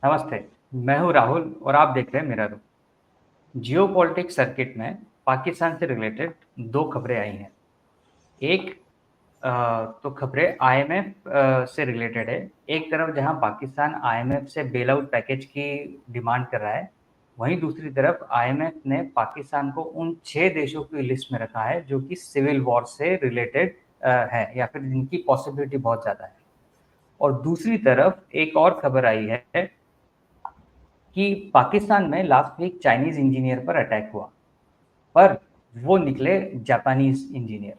नमस्ते, मैं हूँ राहुल और आप देख रहे हैं मेरा रूम। जियोपॉलिटिक्स सर्किट में पाकिस्तान से रिलेटेड दो खबरें आई हैं। एक तो खबरें आईएमएफ से रिलेटेड है। एक तरफ जहां पाकिस्तान आईएमएफ से बेल आउट पैकेज की डिमांड कर रहा है, वहीं दूसरी तरफ आईएमएफ ने पाकिस्तान को उन 6 देशों की लिस्ट में रखा है जो कि सिविल वॉर से रिलेटेड है या फिर जिनकी पॉसिबिलिटी बहुत ज़्यादा है। और दूसरी तरफ एक और खबर आई है कि पाकिस्तान में लास्ट वीक चाइनीज इंजीनियर पर अटैक हुआ, पर वो निकले जापानीज इंजीनियर।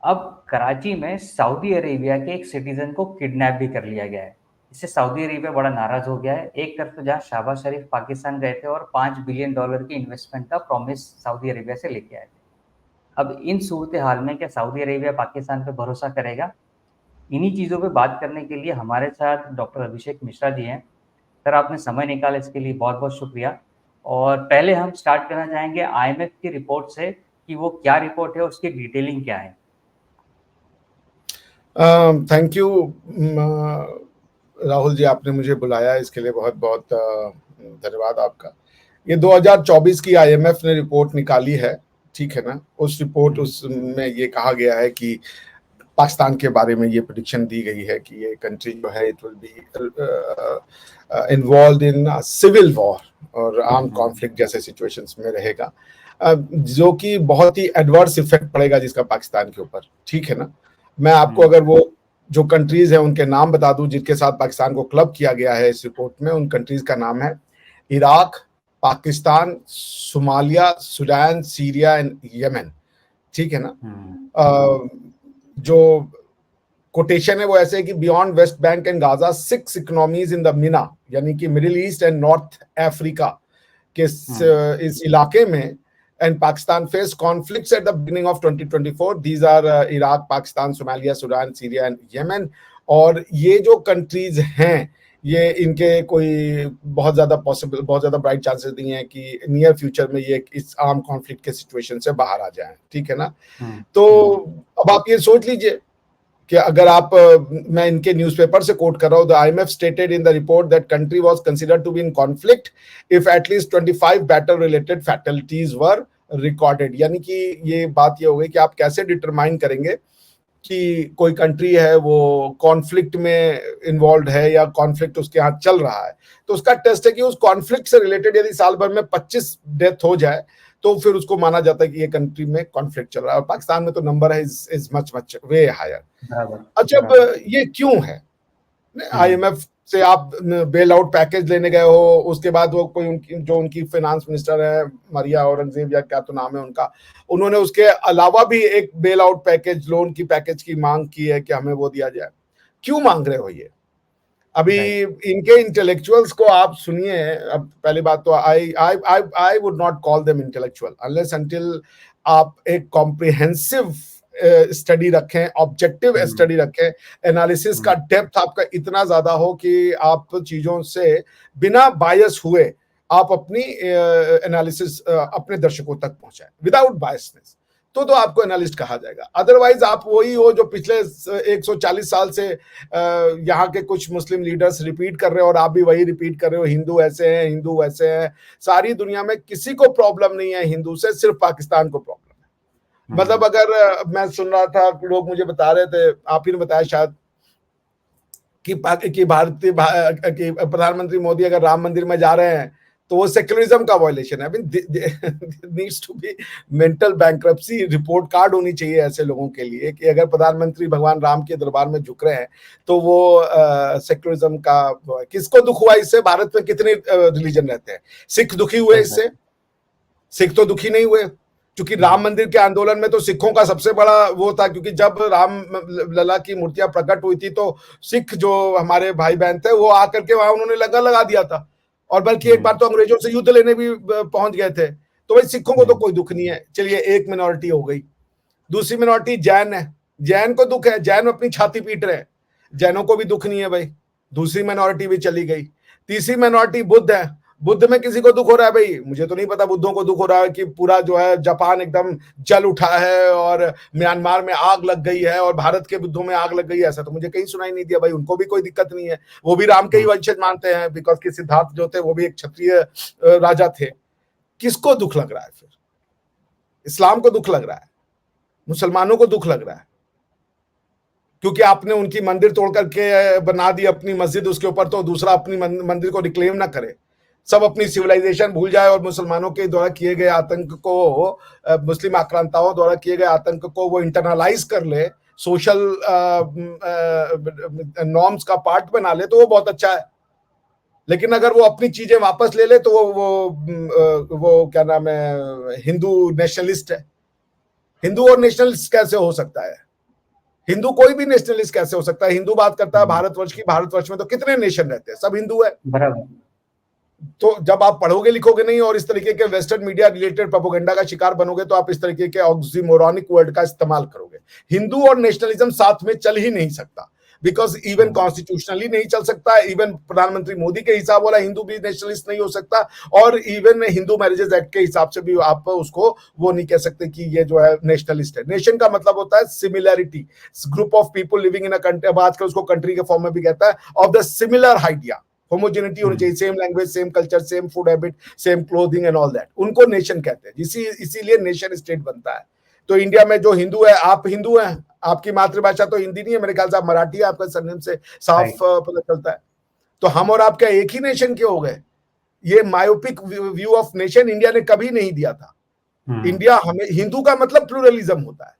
अब कराची में सऊदी अरेबिया के एक सिटीजन को किडनैप भी कर लिया गया है। इससे सऊदी अरेबिया बड़ा नाराज हो गया है। एक तरफ तो जहाँ शहबाज शरीफ पाकिस्तान गए थे और $5 बिलियन की इन्वेस्टमेंट का प्रॉमिस सऊदी अरेबिया से लेके आए थे। अब इन सूरत हाल में क्या सऊदी अरेबिया पाकिस्तान पे भरोसा करेगा? इन्हीं चीज़ों पे बात करने के लिए हमारे साथ डॉक्टर अभिषेक मिश्रा जी हैं। सर, आपने समय निकाला, इसके लिए बहुत बहुत शुक्रिया। और पहले हम स्टार्ट करना चाहेंगे आईएमएफ की रिपोर्ट से कि वो क्या रिपोर्ट है और उसकी डिटेलिंग क्या है। थैंक यू राहुल जी, आपने मुझे बुलाया, इसके लिए बहुत बहुत धन्यवाद आपका। ये 2024 की आईएमएफ ने रिपोर्ट निकाली है, ठीक है ना। उस रिपोर्ट उसमें ये कहा गया है कि पाकिस्तान के बारे में ये प्रेडिक्शन दी गई है कि ये कंट्री जो है it will be involve in civil war और आर्म कॉन्फ्लिक्ट जैसे सिचुएशंस में रहेगा, जो कि बहुत ही एडवर्स इफेक्ट पड़ेगा जिसका पाकिस्तान के ऊपर, ठीक है ना। मैं आपको अगर वो जो कंट्रीज है उनके नाम बता दूं जिनके साथ पाकिस्तान को क्लब किया गया है इस रिपोर्ट में। उन कंट्रीज का नाम है Iraq, Pakistan, Somalia, Sudan, Syria and Yemen, ठीक है ना। जो कोटेशन है वो ऐसे है कि beyond West Bank and Gaza 6 economies in the MENA, यानी कि Middle East and North Africa के इस इलाके में, and Pakistan faced conflicts at the beginning of 2024. These are Iraq, Pakistan, Somalia, Sudan, Syria and Yemen. और ये जो countries हैं ये इनके कोई बहुत ज्यादा ब्राइट चांसेस नहीं है कि नियर फ्यूचर में ये इस आर्म कॉन्फ्लिक्ट के सिचुएशन से बाहर आ जाएं, ठीक है ना। तो अब आप ये सोच लीजिए कि अगर आप मैं इनके न्यूज़पेपर से कोट कर रहा हूं, the IMF stated in the report that country was considered to be in conflict if at least 25 battle related fatalities were recorded. यानी कि ये बात ये हो गई कि आप कैसे डिटरमाइन करेंगे कि कोई कंट्री है वो कॉन्फ्लिक्ट में इन्वॉल्व है या कॉन्फ्लिक्ट उसके यहाँ चल रहा है। तो उसका टेस्ट है कि उस कॉन्फ्लिक्ट से रिलेटेड यदि साल भर में 25 डेथ हो जाए तो फिर उसको माना जाता है कि ये कंट्री में कॉन्फ्लिक्ट चल रहा है। और पाकिस्तान में तो नंबर है इज मच वे हायर। अच्छा, अब ये क्यों है? आईएमएफ से आप बेल आउट पैकेज लेने गए हो, उसके बाद वो कोई उनकी फाइनेंस मिनिस्टर है मरिया औरंगजेब या क्या तो नाम है उनका, उन्होंने उसके अलावा भी एक बेल आउट पैकेज, लोन की पैकेज की मांग की है कि हमें वो दिया जाए। क्यों मांग रहे हो ये? अभी इनके इंटेलेक्चुअल्स को आप सुनिए। अब पहली बात तो I would not call them intellectual unless until आप एक कॉम्प्रिहेंसिव स्टडी रखें, ऑब्जेक्टिव स्टडी रखें, एनालिसिस का डेप्थ आपका इतना ज्यादा हो कि आप चीजों से बिना बायस हुए आप अपनी एनालिसिस अपने दर्शकों तक पहुंचाएं विदाउट बायसनेस, तो आपको एनालिस्ट कहा जाएगा। अदरवाइज आप वही हो जो पिछले 140 साल से यहाँ के कुछ मुस्लिम लीडर्स रिपीट कर रहे हो और आप भी वही रिपीट कर रहे हो, हिंदू ऐसे हैं, हिंदू वैसे हैं। सारी दुनिया में किसी को प्रॉब्लम नहीं है हिंदू से, सिर्फ पाकिस्तान को प्रॉब्लम है। मतलब अगर मैं सुन रहा था, लोग मुझे बता रहे थे, आप ही ने बताया शायद, कि भारतीय प्रधानमंत्री मोदी अगर राम मंदिर में जा रहे हैं तो वो सेक्युलरिज्म का वायलेशन है। Needs to be mental bankruptcy report card होनी चाहिए ऐसे लोगों के लिए कि अगर प्रधानमंत्री भगवान राम के दरबार में झुक रहे हैं तो वो सेक्युलरिज्म का। किसको दुख हुआ इससे? भारत में कितने रिलीजन रहते हैं? सिख दुखी हुए इससे? सिख तो दुखी नहीं हुए, क्योंकि राम मंदिर के आंदोलन में तो सिखों का सबसे बड़ा वो था, क्योंकि जब राम लला की मूर्तियां प्रकट हुई थी तो सिख जो हमारे भाई बहन थे वो आकर के वहां उन्होंने लंगर लगा दिया था, और बल्कि एक बार तो अंग्रेजों से युद्ध लेने भी पहुंच गए थे। तो भाई सिखों को तो कोई दुख नहीं है। चलिए, एक मिनॉरिटी हो गई। दूसरी मिनॉरिटी जैन है, जैन को दुख है, जैन अपनी छाती पीट रहे हैं, जैनों को भी दुख नहीं है भाई, दूसरी मिनॉरिटी भी चली गई। तीसरी मिनॉरिटी बुद्ध है, बुद्ध में किसी को दुख हो रहा है भाई? मुझे तो नहीं पता बुद्धों को दुख हो रहा है कि पूरा जो है जापान एकदम जल उठा है और म्यांमार में आग लग गई है और भारत के बुद्धों में आग लग गई है, ऐसा तो मुझे कहीं सुनाई नहीं दिया भाई। उनको भी कोई दिक्कत नहीं है, वो भी राम के ही वंशज मानते हैं, बिकॉज कि सिद्धार्थ जो थे वो भी एक क्षत्रिय राजा थे। किसको दुख लग रहा है फिर? इस्लाम को दुख लग रहा है, मुसलमानों को दुख लग रहा है, क्योंकि आपने उनकी मंदिर तोड़ करके बना दी अपनी मस्जिद उसके ऊपर, तो दूसरा अपनी मंदिर को रिक्लेम ना करे, सब अपनी सिविलाइजेशन भूल जाए और मुसलमानों के द्वारा किए गए आतंक को, मुस्लिम आक्रांताओं द्वारा किए गए आतंक को वो इंटरनलाइज कर ले, सोशल नॉर्म्स का पार्ट बना ले, तो वो बहुत अच्छा है। लेकिन अगर वो अपनी चीजें वापस ले ले तो वो क्या नाम है, हिंदू नेशनलिस्ट है। हिंदू और नेशनलिस्ट कैसे हो सकता है? हिंदू कोई भी नेशनलिस्ट कैसे हो सकता है? हिंदू बात करता है भारतवर्ष की, भारतवर्ष में तो कितने नेशन रहते हैं, सब हिंदू है। बराबर। तो जब आप पढ़ोगे लिखोगे नहीं और इस तरीके के वेस्टर्न मीडिया रिलेटेड प्रोपेगेंडा का शिकार बनोगे, तो आप इस तरीके के ऑक्सीमोरॉनिक वर्ड का इस्तेमाल करोगे। हिंदू और नेशनलिज्म साथ में चल ही नहीं सकता, बिकॉज इवन कॉन्स्टिट्यूशनली नहीं चल सकता। इवन प्रधानमंत्री मोदी के हिसाब वाला हिंदू भी नेशनलिस्ट नहीं हो सकता, और इवन हिंदू मैरिजेस एक्ट के हिसाब से भी आप उसको वो नहीं कह सकते कि ये जो है नेशनलिस्ट है। नेशन का मतलब होता है similarity, group of people living in a country, अब आजकल उसको कंट्री के फॉर्म में भी कहता है, of the similar idea. Homogeneity होनी चाहिए, same language, same culture, same food habit, same clothing and all that, उनको नेशन कहते हैं। इसीलिए नेशन स्टेट बनता है। तो इंडिया में जो हिंदू है, आप हिंदू हैं, आपकी मातृभाषा तो हिंदी नहीं है, मेरे ख्याल से आप मराठी है, आपका सरनेम से साफ पता चलता है। तो हम और आप क्या एक ही नेशन के हो गए? ये myopic view of nation India ने कभी नहीं दिया था। इंडिया, हमें हिंदू का मतलब प्लूरलिज्म होता है,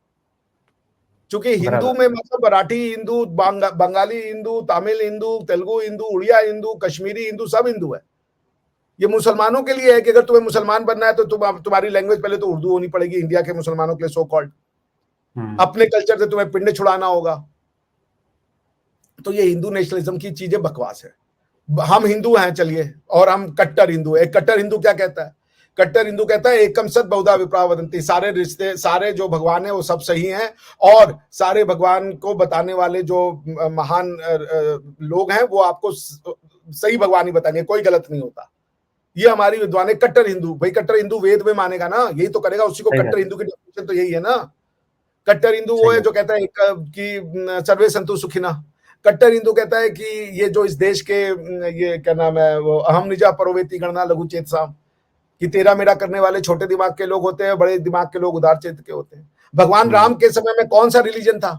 क्योंकि हिंदू में मतलब मराठी हिंदू, बंगाली हिंदू, तमिल हिंदू, तेलुगु हिंदू, उड़िया हिंदू, कश्मीरी हिंदू, सब हिंदू है। ये मुसलमानों के लिए है कि अगर तुम्हें मुसलमान बनना है तो तुम्हारी लैंग्वेज पहले तो उर्दू होनी पड़ेगी, इंडिया के मुसलमानों के लिए सो कॉल्ड। अपने कल्चर से तुम्हें पिंड छुड़ाना होगा। तो ये हिंदू नेशनलिज्म की चीजें बकवास है। हम हिंदू हैं चलिए, और हम कट्टर हिंदू। एक कट्टर हिंदू क्या कहता है? कट्टर हिंदू कहता है एकम सत बहुधा विप्रा वदंती, सारे रिश्ते, सारे जो भगवान है वो सब सही हैं, और सारे भगवान को बताने वाले जो महान लोग हैं वो आपको सही भगवान ही बताएंगे, कोई गलत नहीं होता। ये हमारी विद्वान है कट्टर हिंदू। भाई कट्टर हिंदू वेद में मानेगा ना, यही तो करेगा, उसी को कट्टर हिंदू की डेफिनेशन तो यही है ना। कट्टर हिंदू वो है जो कहता है कि सर्वे संतु सुखिना। कट्टर हिंदू कहता है कि ये जो इस देश के, ये क्या नाम है, वो अहम निजा परोवेती गणना लघु चेत साम, कि तेरा मेरा करने वाले छोटे दिमाग के लोग होते हैं, बड़े दिमाग के लोग उदार चेत के होते हैं। भगवान राम के समय में कौन सा रिलीजन था?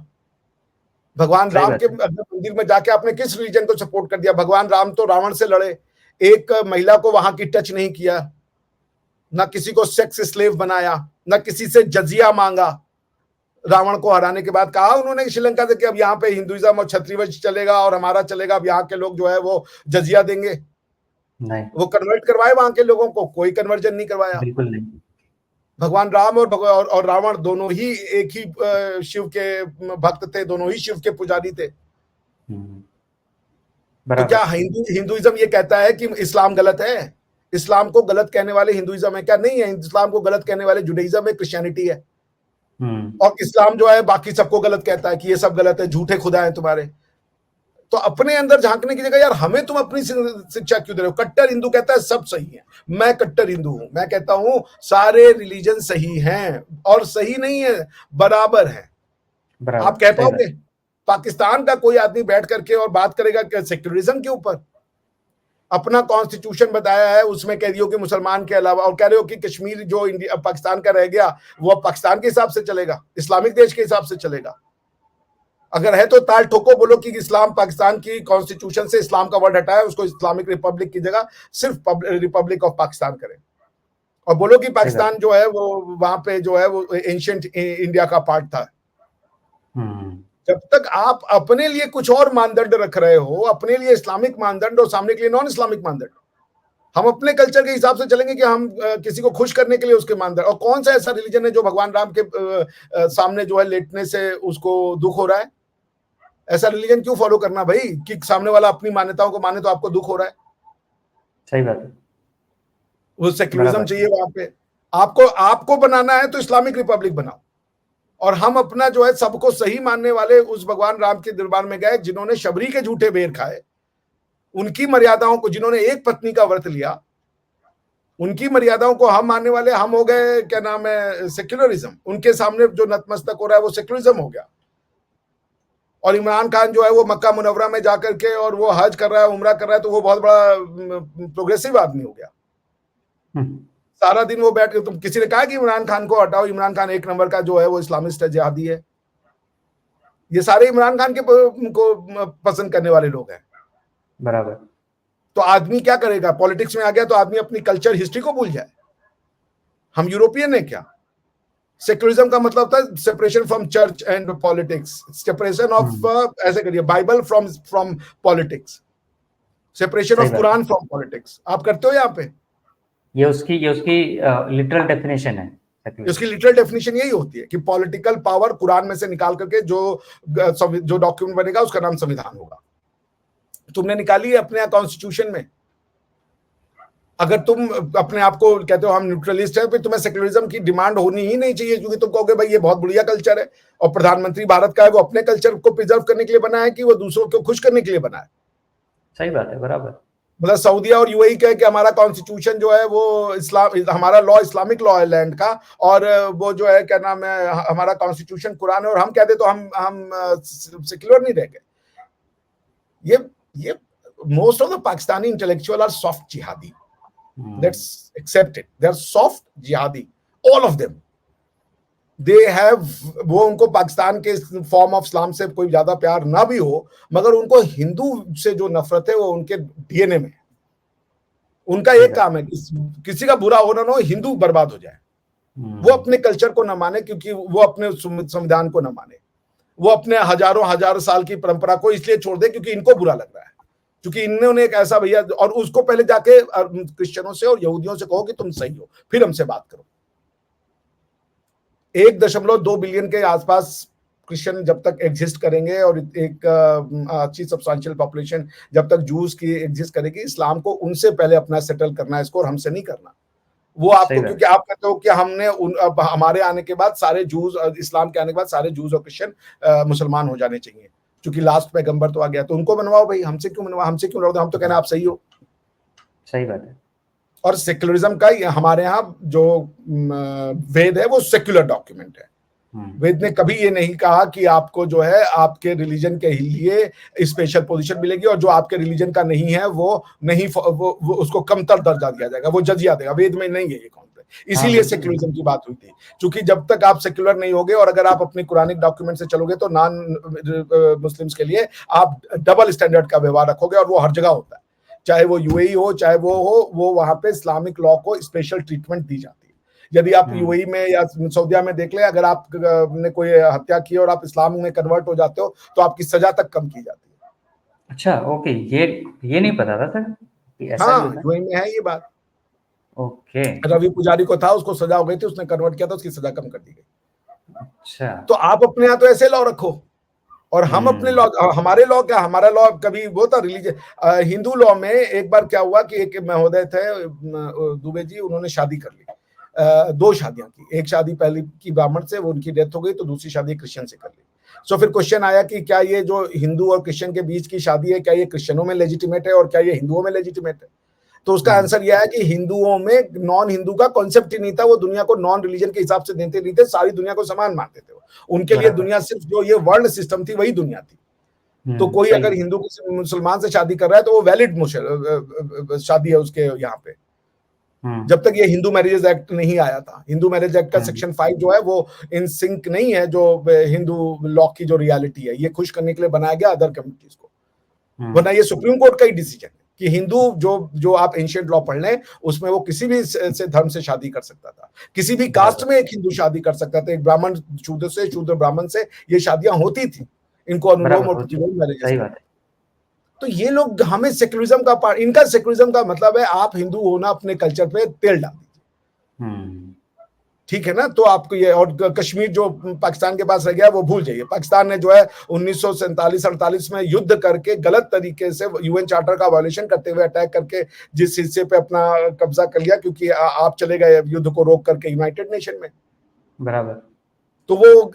भगवान राम के मंदिर में जाके आपने किस रिलीजन को सपोर्ट कर दिया? भगवान राम तो रावण से लड़े, एक महिला को वहां की टच नहीं किया, ना किसी को सेक्स स्लेव बनाया, ना किसी से जजिया मांगा। रावण को हराने के बाद कहा उन्होंने श्रीलंका से कि अब यहाँ पे हिंदुइज्म और क्षत्रियवंश चलेगा और हमारा चलेगा, अब यहाँ के लोग जो है वो जजिया देंगे। नहीं, वो कन्वर्ट करवाए वहां के लोगों को? कोई कन्वर्जन नहीं करवाया। बिल्कुल नहीं। भगवान राम और रावण दोनों ही एक ही शिव के भक्त थे, दोनों ही शिव के पुजारी थे। तो क्या हिंदुइज्म ये कहता है कि इस्लाम गलत है? इस्लाम को गलत कहने वाले हिंदुइज्म है क्या? नहीं है। इस्लाम को गलत कहने वाले जुडाइज्म है, क्रिश्चियनिटी है। और इस्लाम जो है बाकी सबको गलत कहता है कि ये सब गलत है, झूठे खुदा है तुम्हारे। तो अपने अंदर झांकने की जगह यार हमें तुम अपनी शिक्षा क्यों दे रहे हो? कट्टर हिंदू कहता है सब सही है, मैं कट्टर हिंदू हूं, मैं कहता हूं सारे रिलीजन सही हैं, और सही नहीं है, बराबर है। आप कह पाओगे? पाकिस्तान का कोई आदमी बैठ करके और बात करेगा कि सेक्युलरिज्म के ऊपर? अपना कॉन्स्टिट्यूशन बताया है, उसमें कह रही हो कि मुसलमान के अलावा, और कह रहे हो कि कश्मीर जो इंडिया पाकिस्तान का रह गया वो अब पाकिस्तान के हिसाब से चलेगा, इस्लामिक देश के हिसाब से चलेगा। अगर है तो ताल ठोको, बोलो कि इस्लाम पाकिस्तान की कॉन्स्टिट्यूशन से इस्लाम का वर्ड हटाया, उसको इस्लामिक रिपब्लिक की जगह सिर्फ रिपब्लिक ऑफ पाकिस्तान करें, और बोलो कि पाकिस्तान जो है वो वहां पे जो है वो एंशिएंट इंडिया का पार्ट था। जब तक आप अपने लिए कुछ और मानदंड रख रहे हो, अपने लिए इस्लामिक मानदंड और सामने के लिए नॉन इस्लामिक मानदंड, हम अपने कल्चर के हिसाब से चलेंगे कि हम किसी को खुश करने के लिए उसके मानदंड। और कौन सा ऐसा रिलीजन है जो भगवान राम के सामने जो है लेटने से उसको दुख हो रहा है? ऐसा रिलीजन क्यों फॉलो करना भाई कि सामने वाला अपनी मान्यताओं को माने तो आपको दुख हो रहा है? सही बात है। वो सेक्युलरिज्म चाहिए वहां पे। आपको बनाना है तो इस्लामिक रिपब्लिक बनाओ। और हम अपना जो है सबको सही मानने वाले उस भगवान राम के दरबार में गए जिन्होंने शबरी के झूठे बेर खाए, उनकी मर्यादाओं को, जिन्होंने एक पत्नी का व्रत लिया, उनकी मर्यादाओं को हम मानने वाले हम हो गए, क्या नाम है, सेक्युलरिज्म। उनके सामने जो नतमस्तक हो रहा है वो सेक्युलरिज्म हो गया। और इमरान खान जो है वो मक्का मुनव्वरा में जाकर के और वो हज कर रहा है, उम्रा कर रहा है, तो वो बहुत बड़ा प्रोग्रेसिव आदमी हो गया। सारा दिन वो बैठ के, तुम किसी ने कहा कि इमरान खान को हटाओ, इमरान खान एक नंबर का जो है वो इस्लामिस्ट है, जिहादी है। ये सारे इमरान खान के को पसंद करने वाले लोग हैं। बराबर। तो आदमी क्या करेगा, पॉलिटिक्स में आ गया तो आदमी अपनी कल्चर हिस्ट्री को भूल जाए। हम यूरोपियन है क्या? सेक्युलरिज्म का मतलब था separation from church and politics, separation of ऐसे करिए Bible from from politics, separation सही ऑफ बात है। Quran from politics. आप करते हो यहाँ पे? ये उसकी लिटरल डेफिनेशन है उसकी सेक्युलरिज्म। लिटरल डेफिनेशन यही होती है कि पॉलिटिकल पावर कुरान में से निकाल करके जो डॉक्यूमेंट बनेगा उसका नाम संविधान होगा। तुमने निकाली है अपने कॉन्स्टिट्यूशन में। अगर तुम अपने आप को कहते हो हम न्यूट्रलिस्ट है, फिर तुम्हें सेक्युलरिज्म की डिमांड होनी ही नहीं चाहिए, क्योंकि तुम कहोगे भाई ये बहुत बढ़िया कल्चर है। और प्रधानमंत्री भारत का है, वो अपने कल्चर को प्रिजर्व करने के लिए बना है कि वो दूसरों को खुश करने के लिए बना है? सही बात है, बराबर। मतलब सऊदीया और यूएई कहे कि हमारा कॉन्स्टिट्यूशन जो है वो इस्लाम, हमारा लॉ इस्लामिक लॉ है लैंड का, और वो जो है क्या नाम है हमारा कॉन्स्टिट्यूशन कुरान है, और हम कहते तो हम सेक्युलर नहीं रह गए। ये most of the Pakistani intellectual are soft jihadi. Let's accept it. They are soft jihadi, all of them. They have, वो उनको पाकिस्तान के फॉर्म ऑफ इस्लाम से कोई ज्यादा प्यार ना भी हो, मगर उनको हिंदू से जो नफरत है वो उनके डीएनए में। उनका एक काम है किसी का बुरा होना ना हो, हिंदू बर्बाद हो जाए। वो अपने कल्चर को ना माने, क्योंकि वो अपने संविधान को ना माने, वो अपने हजारों साल की परंपरा को इसलिए छोड़ दे क्योंकि इनको बुरा लग रहा है, क्योंकि इन्होंने एक ऐसा भैया। और उसको पहले जाके क्रिश्चियनों से और यहूदियों से कहो कि तुम सही हो, फिर हमसे बात करो। 1.2 बिलियन के आसपास क्रिश्चियन जब तक एग्जिस्ट करेंगे और एक अच्छी सब्सटेंशियल पॉपुलेशन जब तक जूस की एग्जिस्ट करेगी, इस्लाम को उनसे पहले अपना सेटल करना है इसको, और हमसे नहीं करना। वो आपको, क्योंकि आप कहते हो कि हमने अब हमारे आने के बाद सारे जूस, इस्लाम के आने के बाद सारे जूस और क्रिश्चियन मुसलमान हो जाने चाहिए, क्योंकि लास्ट पैगंबर तो आ गया, तो उनको बनवाओ भाई, हमसे क्यों बनवाओ, हमसे क्यों लड़ो? हम तो कहना आप सही हो। सही बात है। और सेक्युलरिज्म का हमारे यहाँ जो वेद है वो सेक्युलर डॉक्यूमेंट है। वेद ने कभी ये नहीं कहा कि आपको जो है आपके रिलीजन के लिए स्पेशल पोजीशन मिलेगी, और जो आपके रिलीजन का नहीं है वो नहीं, वो उसको कमतर दर्जा दिया जाएगा, वो जजिया देगा। वेद में नहीं है ये कॉन्सेप्ट। इसीलिए सेक्युलरिज्म की बात हुई थी, क्योंकि जब तक आप सेक्युलर नहीं होगे और अगर आप अपने कुरानिक डॉक्यूमेंट से चलोगे तो नॉन मुस्लिम्स के लिए आप डबल स्टैंडर्ड का व्यवहार रखोगे, और वो हर जगह होता है, चाहे वो यूएई हो चाहे वो हो, वो वहां पे इस्लामिक लॉ को स्पेशल ट्रीटमेंट दी जाती है। यदि आप यूएई में या सऊदीया में देख ले, अगर आपने कोई हत्या की और आप इस्लाम में कन्वर्ट हो जाते हो तो आपकी सजा तक कम की जाती है। अच्छा, ओके, ये नहीं पता था सर कि ऐसा भी होता है। यूएई में है ये बात। ओके। रवि पुजारी को था, उसको सजा हो गई थी, उसने कन्वर्ट किया था, उसकी सजा कम कर दी गई। अच्छा, तो आप अपने यहाँ तो ऐसे लॉ रखो, और हम अपने लॉ, हमारे लॉ क्या, हमारा लॉ कभी वो था रिलीजन। हिंदू लॉ में एक बार क्या हुआ कि एक महोदय थे दुबे जी, उन्होंने शादी कर ली, 2 शादियां की। एक शादी पहली की ब्राह्मण से, वो उनकी डेथ हो गई, तो दूसरी शादी क्रिश्चियन से कर ली। सो फिर क्वेश्चन आया कि क्या ये जो हिंदू और क्रिश्चियन के बीच की शादी है, क्या ये क्रिश्चियनों में लेजिटिमेट है और क्या ये हिंदुओं में लेजिटिमेट है? तो उसका आंसर यह है कि हिंदुओं में नॉन हिंदू का कॉन्सेप्ट ही नहीं था, वो दुनिया को नॉन रिलीजन के हिसाब से देते नहीं थे, सारी दुनिया को समान मानते थे। उनके लिए दुनिया सिर्फ जो ये वर्ण सिस्टम थी वही दुनिया थी। तो कोई अगर हिंदू किसी मुसलमान से शादी कर रहा है तो वो वैलिड शादी है उसके यहाँ पे, जब तक ये हिंदू मैरिजेस एक्ट नहीं आया था। हिंदू मैरिज एक्ट का सेक्शन 5 जो है वो इन सिंक नहीं है जो हिंदू लॉ की जो रियलिटी है, ये खुश करने के लिए बनाया गया अदर कम्युनिटीज को, वरना ये सुप्रीम कोर्ट का ही डिसीजन है कि हिंदू जो आप एंशिएंट लॉ पढ़ लें उसमें वो किसी भी से धर्म से शादी कर सकता था, किसी भी कास्ट में एक हिंदू शादी कर सकता था, एक ब्राह्मण शूद्र से, शूद्र ब्राह्मण से ये शादियां होती थी, इनको अनुलोम और प्रतिलोम मैरिजेस। तो ये लोग हमें सेक्युलरिज्म का पार्ट, इनका सेक्युलरिज्म का मतलब है आप हिंदू होना अपने कल्चर पे तेल डाल दीजिए, ठीक है ना? तो आपको ये, और कश्मीर जो पाकिस्तान के पास रह गया वो भूल जाइए। पाकिस्तान ने जो है 1947-48 में युद्ध करके गलत तरीके से यूएन चार्टर का वायलेशन करते हुए अटैक करके जिस हिस्से पे अपना कब्जा कर लिया, क्योंकि आप चले गए युद्ध को रोक करके यूनाइटेड नेशन में, बराबर। तो वो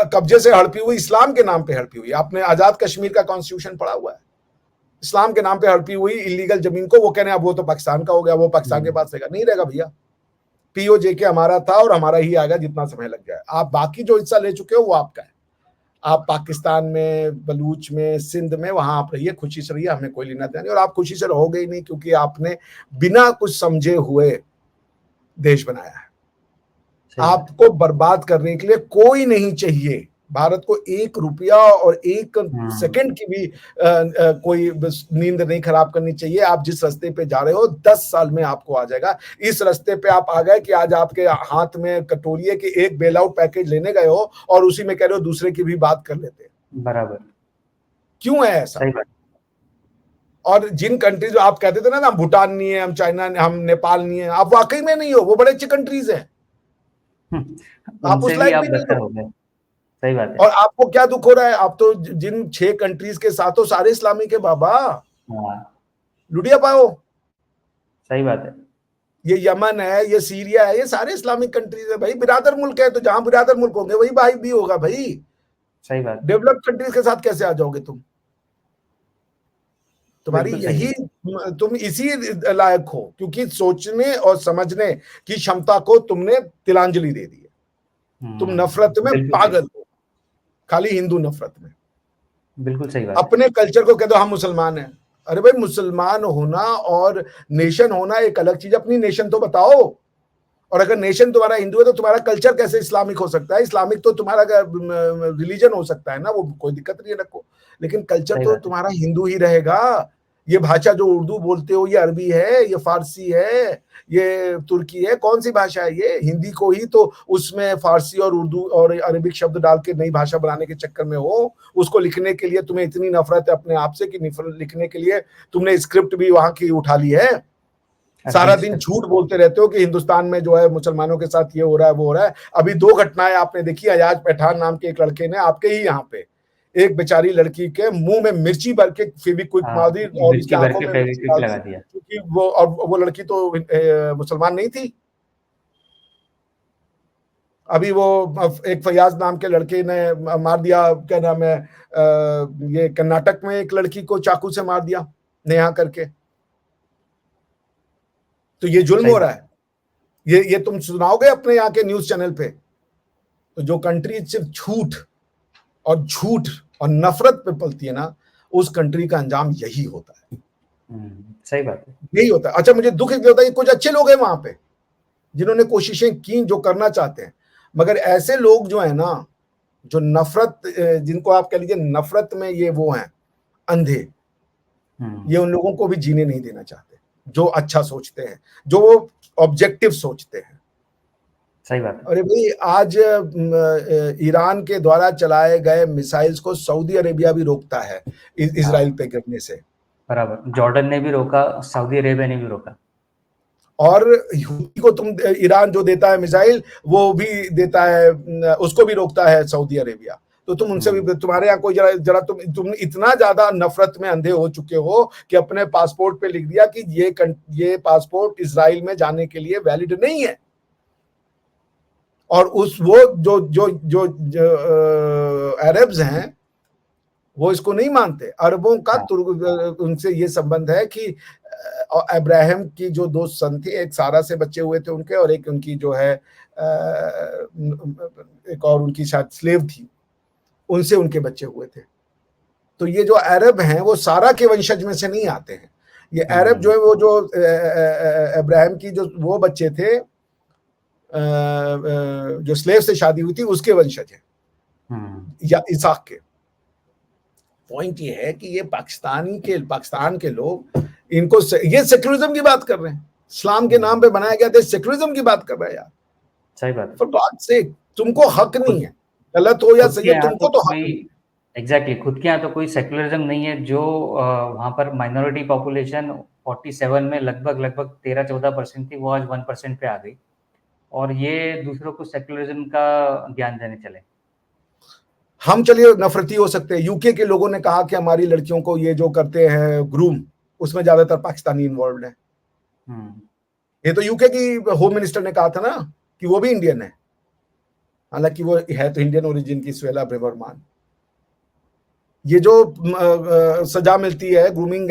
कब्जे से हड़पी हुई इस्लाम के नाम पे हड़पी हुई। आपने आजाद कश्मीर का कॉन्स्टिट्यूशन पढ़ा हुआ है, इस्लाम के नाम पे हड़पी हुई इलीगल जमीन को वो कहने अब वो तो पाकिस्तान का हो गया, वो पाकिस्तान के पास रहेगा। नहीं रहेगा भैया, पीओजे हमारा था और हमारा ही आएगा जितना समय लग जाए। आप बाकी जो हिस्सा ले चुके हो वो आपका है। आप पाकिस्तान में, बलूच में, सिंध में, वहां आप रहिए, खुशी से रहिए, हमें कोई लेना देना नहीं। और आप खुशी से रहोगे ही नहीं, क्योंकि आपने बिना कुछ समझे हुए देश बनाया है। आपको बर्बाद करने के लिए कोई नहीं चाहिए। भारत को 1 रुपया और 1 सेकंड की भी कोई नींद नहीं खराब करनी चाहिए। आप जिस रास्ते पे जा रहे हो 10 साल में आपको आ जाएगा। इस रास्ते पे आप आ गए कि आज आपके हाथ में कटोरी है कि एक बेल आउट पैकेज लेने गए हो और उसी में कह रहे हो दूसरे की भी बात कर लेते हैं। बराबर। क्यों है ऐसा? और जिन कंट्रीज आप कहते थे ना, हम भूटान नहीं है, हम चाइना, हम नेपाल नहीं है, आप वाकई में नहीं हो। वो बड़े अच्छी कंट्रीज है, आप उस लायक भी नहीं हो। सही बात है। और आपको क्या दुख हो रहा है? आप तो जिन 6 कंट्रीज के साथ हो सारे इस्लामी के बाबा, लुटिया पाओ। सही बात है। ये यमन है, ये सीरिया है, ये सारे इस्लामिक कंट्रीज है भाई, बिरादर मुल्क है। तो जहां बिरादर मुल्क होंगे वही भाई भी होगा भाई। सही बात। डेवलप्ड कंट्रीज के साथ कैसे आ जाओगे तुम? तुम्हारी यही, तुम इसी लायक हो क्योंकि सोचने और समझने की क्षमता को तुमने तिलांजलि दे दी है। तुम नफरत में पागल हो, खाली हिंदू नफरत में। बिल्कुल सही बात। अपने कल्चर को कह दो हम मुसलमान हैं। अरे भाई, मुसलमान होना और नेशन होना एक अलग चीज। अपनी नेशन तो बताओ। और अगर नेशन तुम्हारा हिंदू है तो तुम्हारा कल्चर कैसे इस्लामिक हो सकता है? इस्लामिक तो तुम्हारा रिलीजन हो सकता है ना, वो कोई दिक्कत नहीं है, रखो, लेकिन कल्चर तो तुम्हारा हिंदू ही रहेगा। ये भाषा जो उर्दू बोलते हो, ये अरबी है, ये फारसी है, ये तुर्की है, कौन सी भाषा है ये? हिंदी को ही तो उसमें फारसी और उर्दू और अरबिक शब्द डाल के नई भाषा बनाने के चक्कर में हो। उसको लिखने के लिए तुम्हें इतनी नफरत है अपने आप से कि लिखने के लिए तुमने स्क्रिप्ट भी वहां की उठा ली है। सारा दिन झूठ बोलते रहते हो कि हिंदुस्तान में जो है मुसलमानों के साथ ये हो रहा है, वो हो रहा है। अभी 2 घटनाएं आपने देखी। अयाज पठान नाम के एक लड़के ने आपके ही यहाँ पे एक बेचारी लड़की के मुंह में मिर्ची भर के फेविक्विक मार दी और उसकी आंखों में मिर्ची लगा दिया, क्योंकि वो लड़की तो मुसलमान नहीं थी। अभी वो एक फयाज नाम के लड़के ने मार दिया, क्या नाम है, ये कर्नाटक में एक लड़की को चाकू से मार दिया, नेहा करके। तो ये जुल्म हो रहा है। ये तुम सुनाओगे अपने यहाँ के न्यूज चैनल पे? तो जो कंट्री सिर्फ झूठ और नफरत पे पलती है ना, उस कंट्री का अंजाम यही होता है। सही बात है, यही होता है। अच्छा, मुझे दुख इसलिए होता है कि कुछ अच्छे लोग हैं वहां पे जिन्होंने कोशिशें की, जो करना चाहते हैं, मगर ऐसे लोग जो है ना, जो नफरत, जिनको आप कह लीजिए नफरत में ये वो हैं अंधे, ये उन लोगों को भी जीने नहीं देना चाहते, जो अच्छा सोचते हैं, जो वो ऑब्जेक्टिव सोचते हैं। सही बात है। अरे भाई, आज ईरान के द्वारा चलाए गए मिसाइल्स को सऊदी अरेबिया भी रोकता है इजराइल पे गिरने से। बराबर, जॉर्डन ने भी रोका, सऊदी अरेबिया ने भी रोका। और यूपी को तुम, ईरान जो देता है मिसाइल वो भी देता है, उसको भी रोकता है सऊदी अरेबिया। तो तुम उनसे भी, तुम्हारे यहाँ कोई जरा तुम इतना ज्यादा नफरत में अंधे हो चुके हो कि अपने पासपोर्ट पे लिख दिया कि ये पासपोर्ट इजराइल में जाने के लिए वैलिड नहीं है। और वो जो अरब्स हैं वो इसको नहीं मानते। अरबों का उनसे ये संबंध है कि अब्राहम की जो 2 सन थे, एक सारा से बच्चे हुए थे उनके, और एक उनकी जो है एक और उनकी शायद स्लेव थी, उनसे उनके बच्चे हुए थे। तो ये जो अरब हैं वो सारा के वंशज में से नहीं आते हैं। ये अरब जो है वो जो अब्राहम की जो वो बच्चे थे, जो स्लेव से शादी हुई थी, उसके वंशज है, या इसाक के। पॉइंट ये है कि ये पाकिस्तान के लोग इनको ये सेक्युलरिज्म की बात कर रहे हैं। इस्लाम के नाम पे बनाया गया देश सेक्युलरिज्म की बात कर रहा है यार। सही बात है। फॉर गॉड सेक, तुमको हक नहीं है, गलत हो या सही हो, तुमको तो हक नहीं। एग्जैक्टली, खुद के यहाँ तो कोई सेक्युलरिज्म नहीं है। जो वहां पर माइनॉरिटी पॉपुलेशन 47 में लगभग 13-14% थी, वो आज 1% पे आ गई। और ये दूसरों को सेक्युलरिज्म का ज्ञान देने चले। हम चलिए नफरती हो सकते हैं। यूके के लोगों ने कहा कि हमारी लड़कियों को ये जो करते हैं ग्रूम, उसमें ज्यादातर पाकिस्तानी इन्वॉल्व है। ये तो यूके की होम मिनिस्टर ने कहा था ना कि वो भी इंडियन है, हालांकि वो है तो इंडियन ओरिजिन की, स्वेला ब्रेवरमान। ये जो सजा मिलती है ग्रूमिंग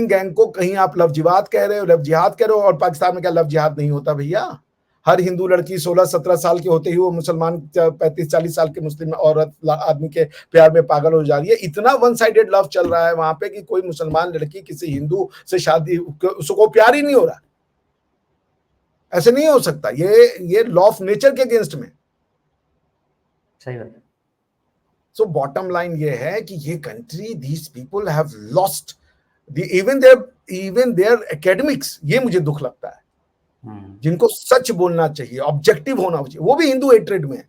गैंग को कहीं आप लव जिहाद कह रहे हो, लव जिहाद कह रहे हो, और पाकिस्तान में क्या लव जिहाद नहीं होता भैया? हर हिंदू लड़की 16-17 साल की होते ही वो मुसलमान 35-40 साल के मुस्लिम औरत आदमी के प्यार में पागल हो जा रही है। इतना वन साइडेड लव चल रहा है वहां पे कि कोई मुसलमान लड़की किसी हिंदू से शादी, उसको प्यार ही नहीं हो रहा। ऐसे नहीं हो सकता, ये लॉ ऑफ नेचर के अगेंस्ट में। सही बात है। सो बॉटम लाइन ये है कि ये country, these people have lost even their academics. ये मुझे दुख लगता है, जिनको सच बोलना चाहिए, ऑब्जेक्टिव होना चाहिए, वो भी हिंदू हेट्रेड में,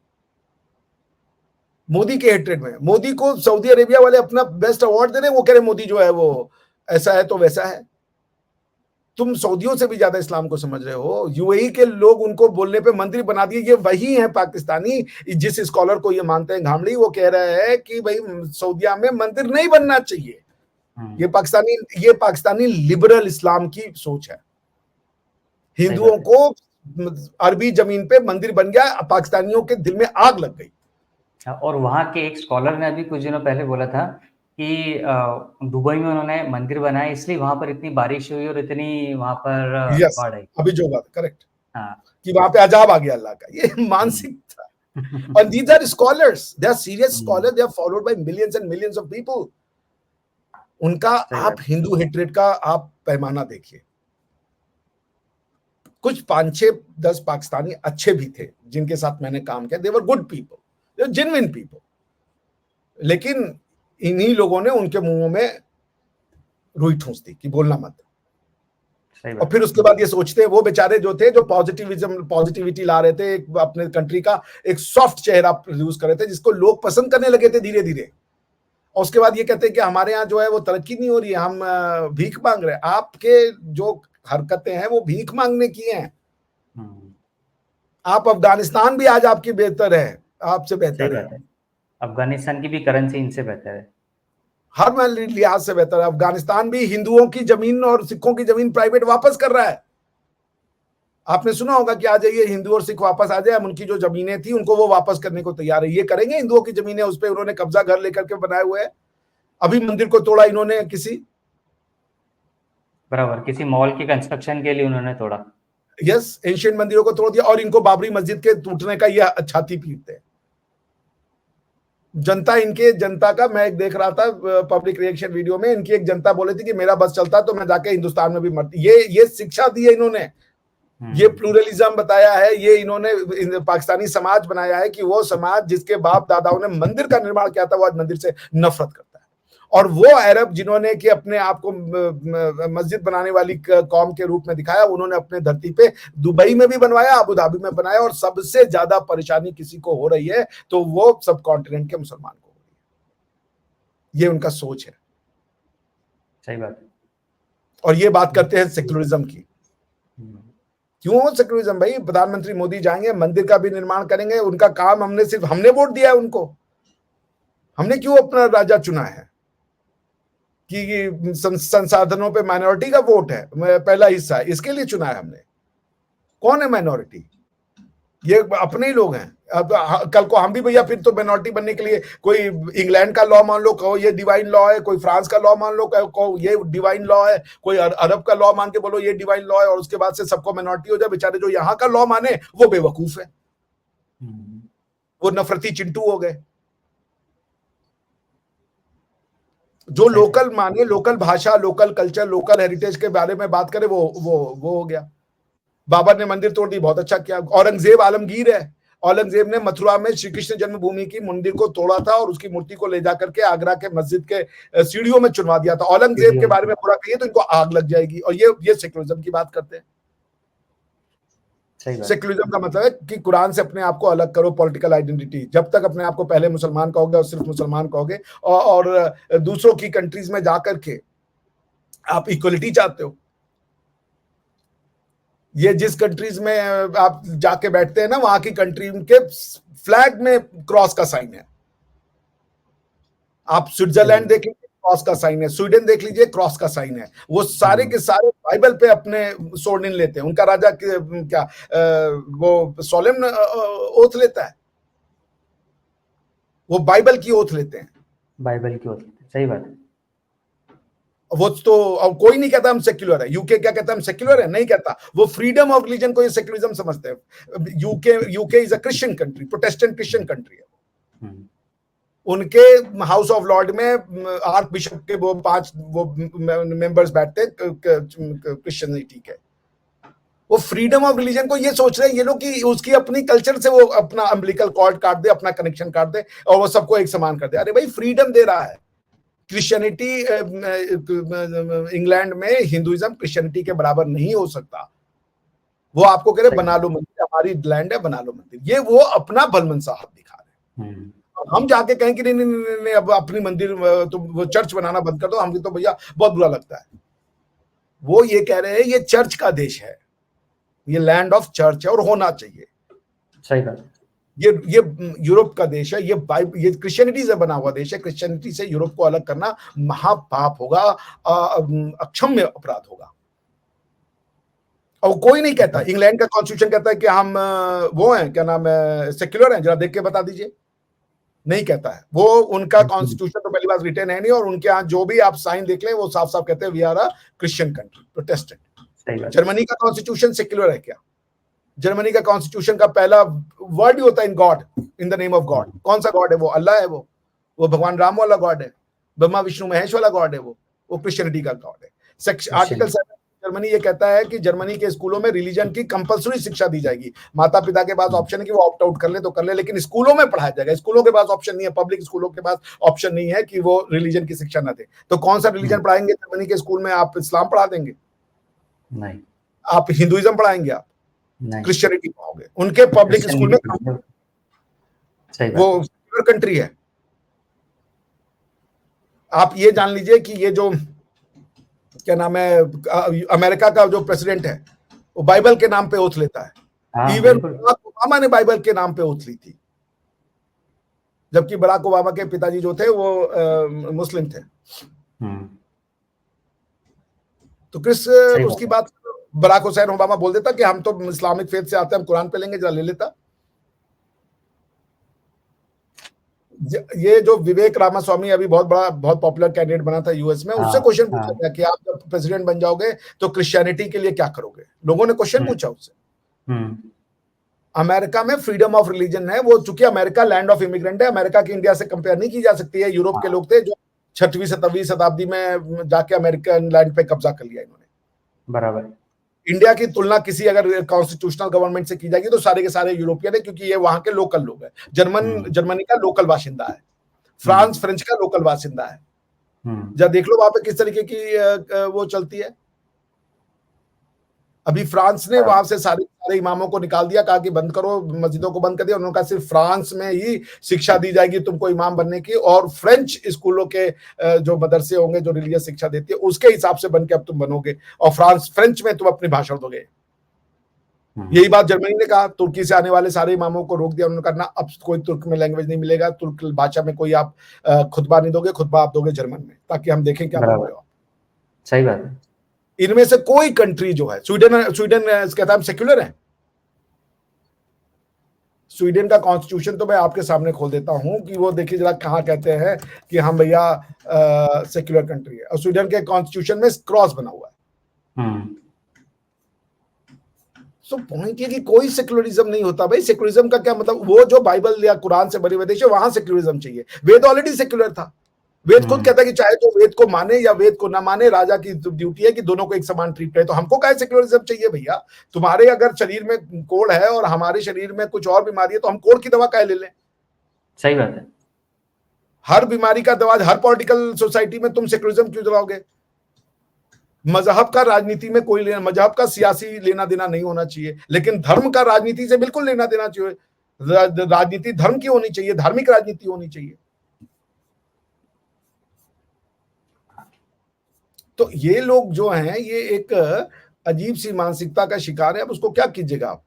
मोदी के हेट्रेड में। मोदी को सऊदी अरेबिया वाले अपना बेस्ट अवार्ड दे रहे हैं, वो कह रहे मोदी जो है वो ऐसा है तो वैसा है। तुम सऊदियों से भी ज्यादा इस्लाम को समझ रहे हो। यूएई के लोग उनको बोलने पे मंत्री बना दिए। ये वही है पाकिस्तानी जिस स्कॉलर को ये मानते हैं घामड़ी, वो कह रहा है कि भाई सऊदिया में मंदिर नहीं बनना चाहिए। ये पाकिस्तानी लिबरल इस्लाम की सोच है। हिंदुओं को अरबी जमीन पे मंदिर बन गया, पाकिस्तानियों के दिल में आग लग गई। और वहां के एक स्कॉलर ने अभी कुछ दिनों पहले बोला था कि दुबई में उन्होंने मंदिर बनाया इसलिए वहां पर इतनी बारिश हुई और इतनी वहां पर बाढ़ आई। अभी जो बात करेक्ट, हाँ, कि वहां पे अजाब आ गया अल्लाह का, ये मानसिक था। और these are scholars, they are serious scholars, they are followed by millions and millions of people. उनका आप हिंदू हेट्रेड का आप पैमाना देखिए। कुछ 5-6-10 पाकिस्तानी अच्छे भी थे जिनके साथ मैंने काम किया, they were good people, they were genuine people, लेकिन इन्हीं लोगों ने उनके मुंहों में रुई ठूंस दी कि बोलना मत। और फिर उसके बाद ये सोचते हैं, वो बेचारे जो थे, जो पॉजिटिविटी ला रहे थे, अपने कंट्री का एक सॉफ्ट चेहरा प्रोड्यूस कर रहे थे जिसको लोग पसंद करने लगे थे धीरे धीरे, और उसके बाद ये कहते हैं कि हमारे यहाँ जो है वो तरक्की नहीं हो रही है, हम भीख मांग रहे हैं। आपके जो हरकतें हैं वो भीख मांगने की हैं। आप अफगानिस्तान भी आज आपकी बेहतर है, आपसे बेहतर है। अफगानिस्तान की भी करेंसी इनसे बेहतर है, हर लिहाज से बेहतर है। अफगानिस्तान भी हिंदुओं की जमीन और सिखों की जमीन प्राइवेट वापस कर रहा है। आपने सुना होगा कि आ जाइए हिंदू और सिख वापस आ जाए, उनकी जो जमीनें थी उनको वो वापस करने को तैयार है। ये करेंगे हिंदुओं की जमीनें, उस पर उन्होंने कब्जा घर लेकर के बनाए हुए है। अभी मंदिर को तोड़ा इन्होंने, किसी बराबर किसी मॉल की कंस्ट्रक्शन के लिए उन्होंने तोड़ा। यस, एंशिएंट मंदिरों को तोड़ दिया, और इनको बाबरी मस्जिद के टूटने का ये छाती पीटते हैं। जनता का मैं एक देख रहा था पब्लिक रिएक्शन वीडियो में, इनकी एक जनता बोली थी कि मेरा बस चलता तो मैं जाके हिंदुस्तान में भी मरती। ये शिक्षा दी है इन्होंने, ये प्लूरलिज्म बताया है, ये इन्होंने पाकिस्तानी समाज बनाया है कि वो समाज जिसके बाप दादाओं ने मंदिर का निर्माण किया था वो आज मंदिर से नफरत करता है। और वो अरब जिन्होंने कि अपने आप को मस्जिद बनाने वाली कौम के रूप में दिखाया, उन्होंने अपने धरती पे दुबई में भी बनवाया, अबू धाबी में बनाया, और सबसे ज्यादा परेशानी किसी को हो रही है तो वो सब कॉन्टिनेंट के मुसलमान को हो रही है। ये उनका सोच है। सही बात है। और ये बात करते हैं सेक्युलरिज्म की। क्यों सेक्युलरिज्म भाई? प्रधानमंत्री मोदी जाएंगे, मंदिर का भी निर्माण करेंगे, उनका काम हमने वोट दिया है उनको। हमने क्यों अपना राजा चुना है कि संसाधनों पे माइनॉरिटी का वोट है, पहला हिस्सा है, इसके लिए चुना है हमने। कौन है माइनॉरिटी? ये अपने ही लोग हैं। अब कल को हम भी भैया फिर तो माइनॉरिटी बनने के लिए कोई इंग्लैंड का लॉ मान लो, कहो ये डिवाइन लॉ है, कोई फ्रांस का लॉ मान लो, कहो ये डिवाइन लॉ है, कोई अरब का लॉ मान के बोलो ये डिवाइन लॉ है, और उसके बाद से सबको माइनॉरिटी हो जाए। बेचारे जो यहाँ का लॉ माने वो बेवकूफ है, वो नफरती चिंटू हो गए। जो लोकल माने, लोकल भाषा, लोकल कल्चर, लोकल हेरिटेज के बारे में बात करे, वो हो गया। बाबर ने मंदिर तोड़ दी, बहुत अच्छा किया। औरंगजेब आलमगीर है, औरंगजेब ने मथुरा में श्री कृष्ण जन्मभूमि की मंदिर को तोड़ा था और उसकी मूर्ति को ले जाकर के आगरा के मस्जिद के सीढ़ियों में चुनवा दिया था। औरंगजेब के बारे में बुरा कहिए तो इनको आग लग जाएगी। और ये सेक्युलरिज्म की बात करते हैं। सेक्युलरिज्म का मतलब है कि कुरान से अपने आप को अलग करो, पॉलिटिकल आइडेंटिटी। जब तक अपने आप को पहले मुसलमान कहोगे और सिर्फ मुसलमान कहोगे और दूसरों की कंट्रीज में जाकर के आप इक्वलिटी चाहते हो। ये जिस कंट्रीज में आप जाके बैठते हैं ना, वहां की कंट्री के फ्लैग में क्रॉस का साइन है। आप स्विट्जरलैंड देख लीजिए, क्रॉस का साइन है। स्वीडन देख लीजिए, क्रॉस का साइन है। वो सारे के सारे बाइबल पे अपने सोर्ड इन लेते हैं। उनका राजा क्या वो सोलेम ओथ लेता है, वो बाइबल की ओथ लेते हैं, बाइबल की ओथ लेते हैं, सही बात है। वो तो अब कोई नहीं कहता हम सेक्युलर है। यूके क्या कहता है हम सेक्युलर है? नहीं कहता। वो फ्रीडम ऑफ रिलीजन को ये सेक्युलरिज्म समझते हैं। UK is a Christian country, Protestant Christian country है। उनके हाउस ऑफ लॉर्ड में आर्क बिशप के वो 5 वो मेंबर्स बैठते हैं क्रिश्चियनिटी के। वो फ्रीडम ऑफ रिलीजन को ये सोच रहे हैं ये लोग कि उसकी अपनी कल्चर से वो अपना अम्बिलिकल कॉर्ड काट दे, अपना कनेक्शन काट दे और वो सबको एक समान कर दे। अरे भाई फ्रीडम दे रहा है। क्रिश्चियनिटी इंग्लैंड में हिंदुइज्म क्रिश्चियनिटी के बराबर नहीं हो सकता। वो आपको कह रहे बना लो मंदिर, हमारी लैंड है, बना लो मंदिर। ये वो अपना भलमनसा हाथ दिखा रहे हैं। हम जाके कहें कि नहीं नहीं नहीं, नहीं अब अपनी मंदिर तुम वो चर्च बनाना बंद कर दो, हमको तो भैया बहुत बुरा लगता है। वो ये कह रहे हैं ये चर्च का देश है, ये लैंड ऑफ चर्च है और होना चाहिए। सही बात। ये यूरोप का देश है, ये क्रिश्चियनिटी से बना हुआ देश है। क्रिश्चियनिटी से यूरोप को अलग करना महापाप होगा, अक्षम्य अपराध होगा। और कोई नहीं कहता। इंग्लैंड का कॉन्स्टिट्यूशन कहता है कि हम वो हैं, क्या नाम है, सेक्युलर हैं, जरा देख के बता दीजिए। नहीं कहता है। वो उनका कॉन्स्टिट्यूशन तो पहली बात रिटर्न है नहीं, और उनके यहाँ जो भी आप साइन देख लें वो साफ साफ कहते हैं we are a Christian country, Protestant. Germany का कॉन्स्टिट्यूशन सेक्युलर है क्या? जर्मनी का कॉन्स्टिट्यूशन का पहला वर्ड ही होता है in God, in the name of God. कौन सा गॉड है वो? अल्लाह है। वो भगवान राम वाला गॉड है, ब्रह्मा विष्णु महेश वाला गॉड है। वो क्रिश्चियनिटी का गॉड है। आर्टिकल 7 जर्मनी ये कहता है कि जर्मनी के स्कूलों में रिलीजन की कंपलसरी शिक्षा दी जाएगी। माता पिता के पास ऑप्शन है कि वो ऑप्ट आउट कर ले तो कर ले, लेकिन स्कूलों में पढ़ाया जाएगा। स्कूलों के पास ऑप्शन नहीं है, पब्लिक स्कूलों के पास ऑप्शन नहीं है कि वो रिलीजन की शिक्षा न दे। तो कौन सा रिलीजन पढ़ाएंगे जर्मनी के स्कूल में? आप इस्लाम पढ़ा देंगे? नहीं। आप हिंदुइज्म पढ़ाएंगे? आप क्रिश्चियनिटी पढ़ाओगे? उनके पब्लिक स्कूल में वो सेक्युलर कंट्री है। आप ये जान लीजिए कि ये जो क्या नाम है अमेरिका का जो प्रेसिडेंट है वो बाइबल के नाम पे ओथ लेता है। इवन बराक ओबामा ने बाइबल के नाम पे ओथ ली थी, जबकि बराक ओबामा के पिताजी जो थे वो मुस्लिम थे। तो उसकी बात बराक हुसैन ओबामा बोल देता कि हम तो इस्लामिक फेथ से आते हैं, हम कुरान पे लेंगे, जरा ले लेता। ये जो विवेक रामास्वामी अभी बहुत पॉपुलर कैंडिडेट बना था यूएस में, उससे क्वेश्चन पूछा गया कि आप जब प्रेसिडेंट बन जाओगे तो क्रिश्चियनिटी के लिए क्या करोगे? लोगों ने क्वेश्चन पूछा उससे। अमेरिका में फ्रीडम ऑफ रिलीजन है। वो चूंकि अमेरिका लैंड ऑफ इमिग्रेंट है, अमेरिका की इंडिया से कंपेयर नहीं की जा सकती है। यूरोप के लोग थे जो 6वीं 7वीं शताब्दी में जाके अमेरिकन लैंड पे कब्जा कर लिया इन्होंने। बराबर। इंडिया की तुलना किसी अगर कॉन्स्टिट्यूशनल गवर्नमेंट से की जाएगी तो सारे के सारे यूरोपियन है, क्योंकि ये वहां के लोकल लोग हैं। जर्मनी का लोकल बाशिंदा है, फ्रेंच का लोकल बाशिंदा है। जब देख लो वहां पे किस तरीके की वो चलती है। अभी फ्रांस ने वहां से सारे इमामों को निकाल दिया, कहा कि बंद करो, मस्जिदों को बंद कर दिया। उन्होंने कहा सिर्फ फ्रांस में ही शिक्षा दी जाएगी तुमको इमाम बनने की, और फ्रेंच स्कूलों के जो मदरसे होंगे जो रिलीजियस शिक्षा देती है उसके हिसाब से बन के अब तुम बनोगे, और फ्रेंच में तुम अपनी भाषण दोगे। यही बात जर्मनी ने कहा। तुर्की से आने वाले सारे इमामों को रोक दिया। उन्होंने कहा ना, अब कोई तुर्क में लैंग्वेज नहीं मिलेगा, तुर्क भाषा में कोई आप खुतबा नहीं दोगे, खुतबा आप दोगे जर्मन में, ताकि हम देखें क्या बोल रहे हो। सही बात है। इनमें से कोई कंट्री जो है, स्वीडन कहता है सेक्युलर है। स्वीडन का कॉन्स्टिट्यूशन तो मैं आपके सामने खोल देता हूं कि वो देखिए जरा कहां कहते हैं कि हम भैया सेक्युलर कंट्री है। और स्वीडन के कॉन्स्टिट्यूशन में क्रॉस बना हुआ है। सो पॉइंट ये कि कोई सेक्युलरिज्म नहीं होता भाई। सेक्युलरिज्म का क्या मतलब? वो जो बाइबल या कुरान से बने हुए देश है वहां सेक्युलरिज्म चाहिए। वेद ऑलरेडी सेक्युलर था। वेद खुद कहता है कि चाहे तो वेद को माने या वेद को ना माने, राजा की ड्यूटी है कि दोनों को एक समान ट्रीट करे। तो हमको क्या सेक्युलरिज्म चाहिए भैया? तुम्हारे अगर शरीर में कोढ़ है और हमारे शरीर में कुछ और बीमारी है तो हम कोढ़ की दवा क्या ले लें? सही बात है। हर बीमारी का दवा हर पॉलिटिकल सोसाइटी में तुम सेक्युलरिज्म क्यों दिलाओगे? मजहब का राजनीति में कोई लेना, मजहब का सियासी लेना देना नहीं होना चाहिए, लेकिन धर्म का राजनीति से बिल्कुल लेना देना चाहिए। राजनीति धर्म की होनी चाहिए, धार्मिक राजनीति होनी चाहिए। तो ये लोग जो हैं ये एक अजीब सी मानसिकता का शिकार है। अब उसको क्या कीजिएगा आप?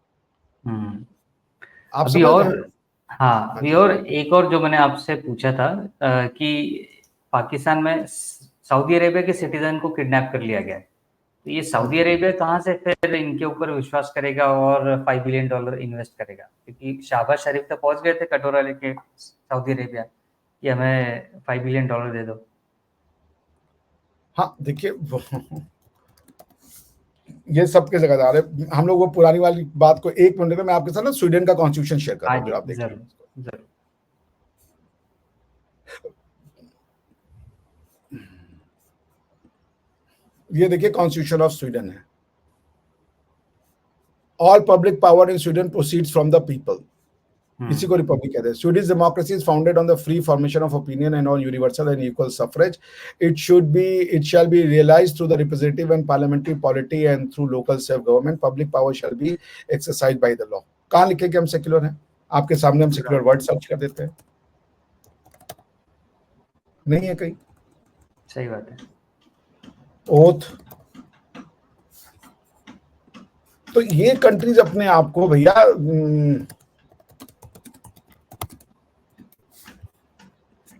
अभी और अभी और एक और जो मैंने आपसे पूछा था कि पाकिस्तान में सऊदी अरेबिया के सिटीजन को किडनैप कर लिया गया है। तो ये सऊदी अरेबिया कहाँ से फिर इनके ऊपर विश्वास करेगा और $5 बिलियन इन्वेस्ट करेगा, क्योंकि शाहबाज शरीफ तो पहुंच गए थे कटोरा लेके सऊदी अरेबिया कि हमें $5 बिलियन दे दो। हाँ देखिए ये सबके जगह है। हम लोग वो पुरानी वाली बात को 1 मिनट में मैं आपके साथ ना स्वीडन का कॉन्स्टिट्यूशन शेयर कर रहा हाँ हूँ, जी, फिर आप देखिए। जरूर जरूर। ये देखिए कॉन्स्टिट्यूशन ऑफ स्वीडन है। All public power in Sweden proceeds from the people, इसी को रिपब्लिक कहते हैं। Swedish democracy is founded on the free formation of opinion and on universal and equal suffrage. It shall be realized through the representative and parliamentary polity and through local self government. Public power shall be exercise by the law. कहाँ लिखे कि हम secular हैं? आपके सामने हम secular word search कर देते हैं, नहीं है कहीं। सही बात है। ओथ, तो ये कंट्रीज अपने आप को भैया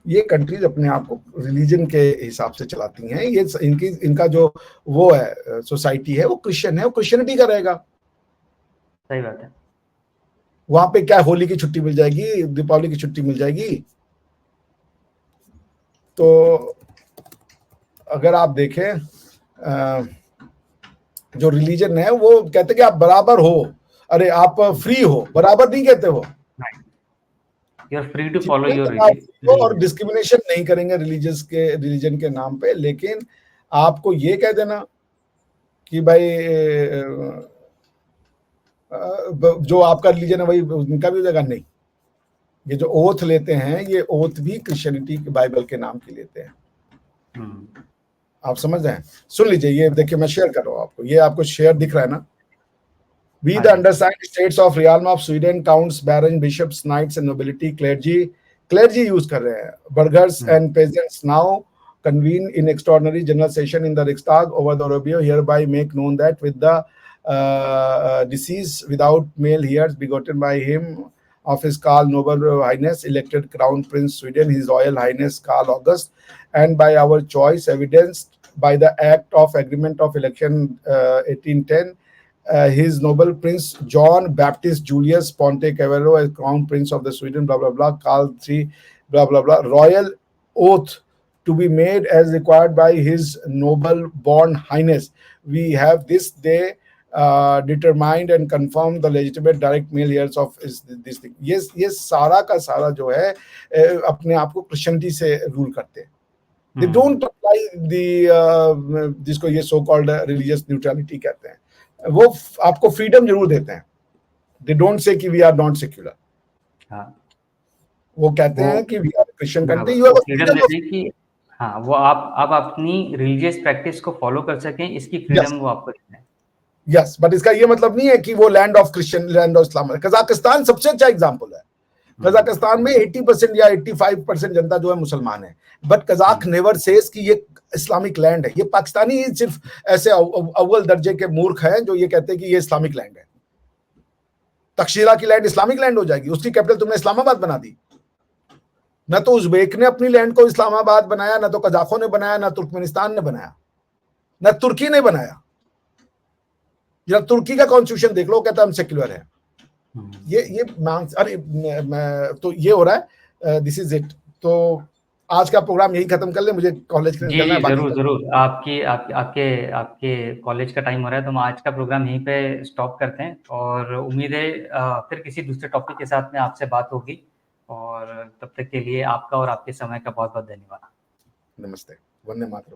ये कंट्रीज अपने आप को रिलीजन के हिसाब से चलाती हैं। ये इनका जो वो है सोसाइटी है वो क्रिश्चियन है, वो क्रिश्चियनिटी का रहेगा। सही बात है। वहां पे क्या होली की छुट्टी मिल जाएगी, दीपावली की छुट्टी मिल जाएगी? तो अगर आप देखें जो रिलीजन है वो कहते कि आप बराबर हो, अरे आप फ्री हो, बराबर नहीं कहते हो। You are free to follow ठीक है, योर तो आप रिलीजन। और डिस्क्रिमिनेशन नहीं करेंगे रिलीजन के नाम पे। लेकिन आपको ये कह देना कि भाई जो आपका रिलीजन है वही उनका भी हो जाएगा, नहीं। ये जो ओथ लेते हैं ये ओथ भी क्रिश्चियनिटी बाइबल के नाम की लेते हैं। आप समझ रहे हैं? सुन लीजिए, ये देखिए मैं शेयर कर रहा हूँ आपको, ये आपको शेयर दिख रहा है ना? We, the undersigned states of realm of Sweden, counts, barons, bishops, knights and nobility, clergy use कर रहे हैं, burghers and peasants now convene in extraordinary general session in the Riksdag over the Orobio, hereby make known that with the deceased without male heirs begotten by him of his Carl Noble Highness, elected Crown Prince Sweden, His Royal Highness Carl August, and by our choice evidenced by the Act of Agreement of Election 1810, His Noble Prince John Baptist Julius Ponte Cavero as Crown Prince of the Sweden, blah blah blah, Carl III, blah blah blah, royal oath to be made as required by His Noble Born Highness. We have this day determined and confirmed the legitimate direct male heirs of this thing. ये सारा का सारा जो है अपने आप को Christianity से रूल करते हैं। They don't apply the जिसको ये so called religious neutrality कहते हैं। वो आपको फ्रीडम जरूर देते हैं। They don't say कि we are not secular. हाँ, वो कहते हैं कि we are Christian country. You वो have a फ्रीडम freedom देते हैं कि हाँ, वो आप अपनी रिलीजियस प्रैक्टिस को फॉलो कर सकें, इसकी फ्रीडम वो आपको देते हैं। यस, बट इसका ये मतलब नहीं है कि वो land of Christian, land of Islam है। कजाकिस्तान सबसे अच्छा एग्जाम्पल है। कजाकिस्तान में 80% या 85% जनता जो है मुसलमान है, बट कजाक नेवर सेज कि ये इस्लामिक लैंड है। ये पाकिस्तानी सिर्फ ऐसे अव्वल दर्जे के मूर्ख हैं जो ये कहते हैं कि ये इस्लामिक लैंड है। तक्षशिला की लैंड इस्लामिक लैंड हो जाएगी? उसकी कैपिटल तुमने इस्लामाबाद बना दी। न तो उज़्बेक ने अपनी लैंड को इस्लामाबाद बनाया, न तो कजाकों ने बनाया, न तुर्कमेनिस्तान ने बनाया, न तुर्की ने बनाया। जरा तुर्की का कॉन्स्टिट्यूशन देख लो, कहता है हम सेक्युलर है। ये अरे तो ये हो रहा है। This is it. तो आज का प्रोग्राम यही खत्म कर ले, मुझे कॉलेज के लिए निकलना है। जरूर जरूर, आपके कॉलेज का टाइम हो रहा है, तो हम आज का प्रोग्राम यहीं पे स्टॉप करते हैं और उम्मीद है फिर किसी दूसरे टॉपिक के साथ में आपसे बात होगी। और तब तक के लिए आपका और आपके समय का बहुत बहुत धन्यवाद। नमस्ते, वंदे मातरम।